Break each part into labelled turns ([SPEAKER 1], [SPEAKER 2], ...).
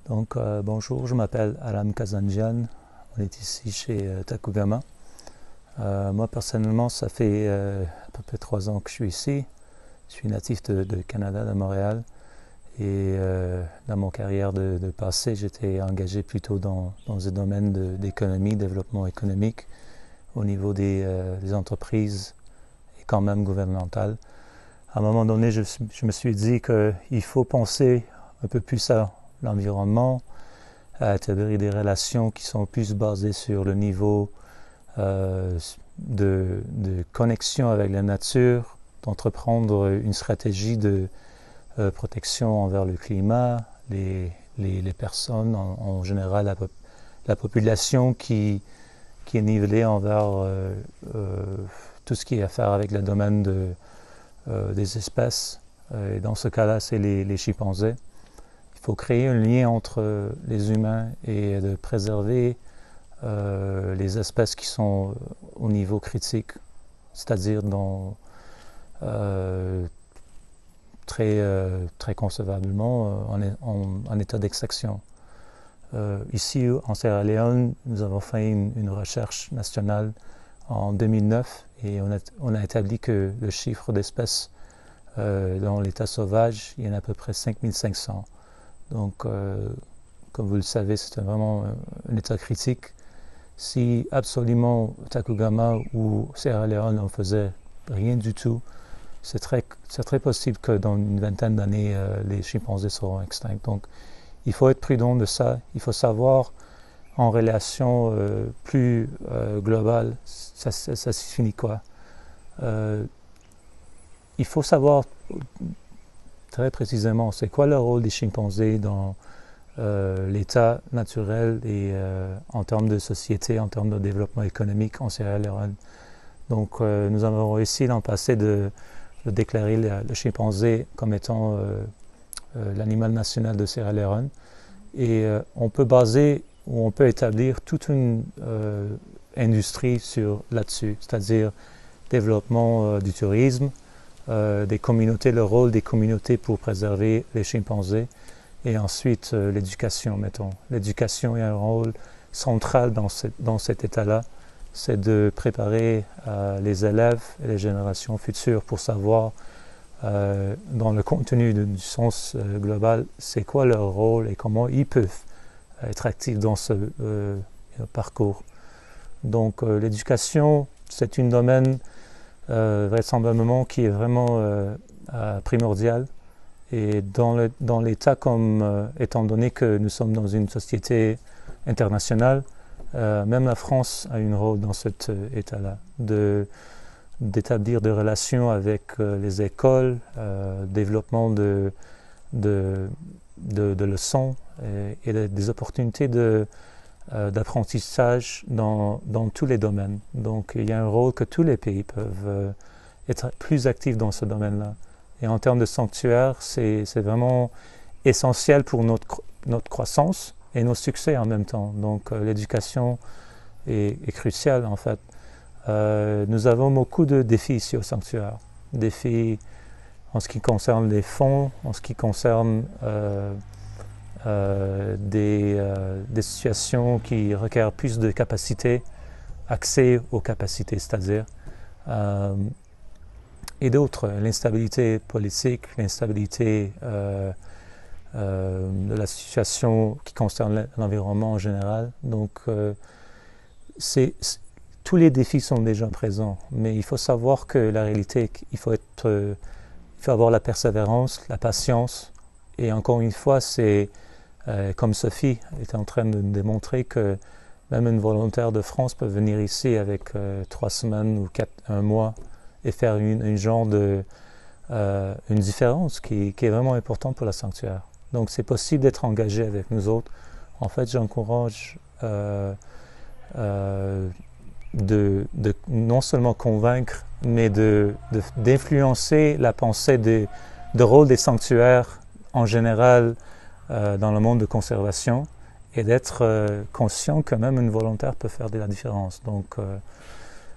[SPEAKER 1] Bonjour, je m'appelle Aram Kazanjian. On est ici chez Takugama. Moi, personnellement, ça fait à peu près 3 ans que je suis ici. Je suis natif de Canada, de Montréal. Et dans mon carrière de passé, j'étais engagé plutôt dans le domaine d'économie, développement économique, au niveau des entreprises et quand même gouvernementales. À un moment donné, je me suis dit qu'il faut penser un peu plus à l'environnement, à établir des relations qui sont plus basées sur le niveau de connexion avec la nature, d'entreprendre une stratégie de protection envers le climat, les personnes en général, la population qui est nivelée envers tout ce qui a à faire avec le domaine des espèces. Et dans ce cas-là, c'est les chimpanzés. Il faut créer un lien entre les humains et de préserver les espèces qui sont au niveau critique, c'est-à-dire très concevablement en état d'extinction. Ici, en Sierra Leone, nous avons fait une recherche nationale en 2009 et on a établi que le chiffre d'espèces dans l'état sauvage, il y en a à peu près 5500. Donc, comme vous le savez, c'est vraiment un état critique. Si absolument Takugama ou Sierra Leone ne faisait rien du tout, c'est très possible que dans une vingtaine d'années, les chimpanzés seront extincts. Donc, il faut être prudent de ça. Il faut savoir, en relation plus globale, ça signifie quoi. Il faut savoir très précisément c'est quoi le rôle des chimpanzés dans l'état naturel et en termes de société, en termes de développement économique en Sierra Leone. Donc, nous avons réussi l'an passé de déclarer le chimpanzé comme étant l'animal national de Sierra Leone. Et on peut établir toute une industrie là-dessus, c'est-à-dire développement du tourisme, des communautés, le rôle des communautés pour préserver les chimpanzés, et ensuite l'éducation, mettons. L'éducation a un rôle central dans cet état-là, c'est de préparer les élèves et les générations futures pour savoir, dans le contenu du sens global, c'est quoi leur rôle et comment ils peuvent être actifs dans ce parcours. Donc l'éducation, c'est un domaine vraisemblablement qui est vraiment primordial. Et dans l'état étant donné que nous sommes dans une société internationale, même la France a un rôle dans cet état-là, d'établir des relations avec les écoles, développement de leçons et des opportunités d'apprentissage dans tous les domaines. Donc il y a un rôle que tous les pays peuvent être plus actifs dans ce domaine-là. Et en termes de sanctuaire, c'est vraiment essentiel pour notre croissance et nos succès en même temps. Donc l'éducation est cruciale en fait. Nous avons beaucoup de défis ici au sanctuaire. Défis en ce qui concerne les fonds, en ce qui concerne des situations qui requièrent plus de capacité, accès aux capacités, c'est-à-dire, et d'autres, l'instabilité politique, l'instabilité de la situation qui concerne l'environnement en général. Donc, tous les défis sont déjà présents, mais il faut savoir que la réalité, il faut avoir la persévérance, la patience, et encore une fois, c'est comme Sophie est en train de démontrer que même une volontaire de France peut venir ici avec 3 semaines ou 1 mois et faire une différence qui est vraiment importante pour la sanctuaire. Donc c'est possible d'être engagé avec nous autres. En fait, j'encourage de non seulement convaincre, mais d'influencer la pensée de rôle des sanctuaires en général dans le monde de conservation, et d'être conscient que même une volontaire peut faire de la différence. Donc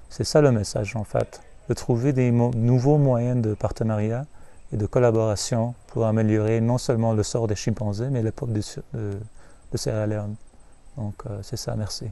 [SPEAKER 1] c'est ça le message en fait, de trouver des nouveaux moyens de partenariat et de collaboration pour améliorer non seulement le sort des chimpanzés, mais le peuple de Sierra Leone. Donc, c'est ça, merci.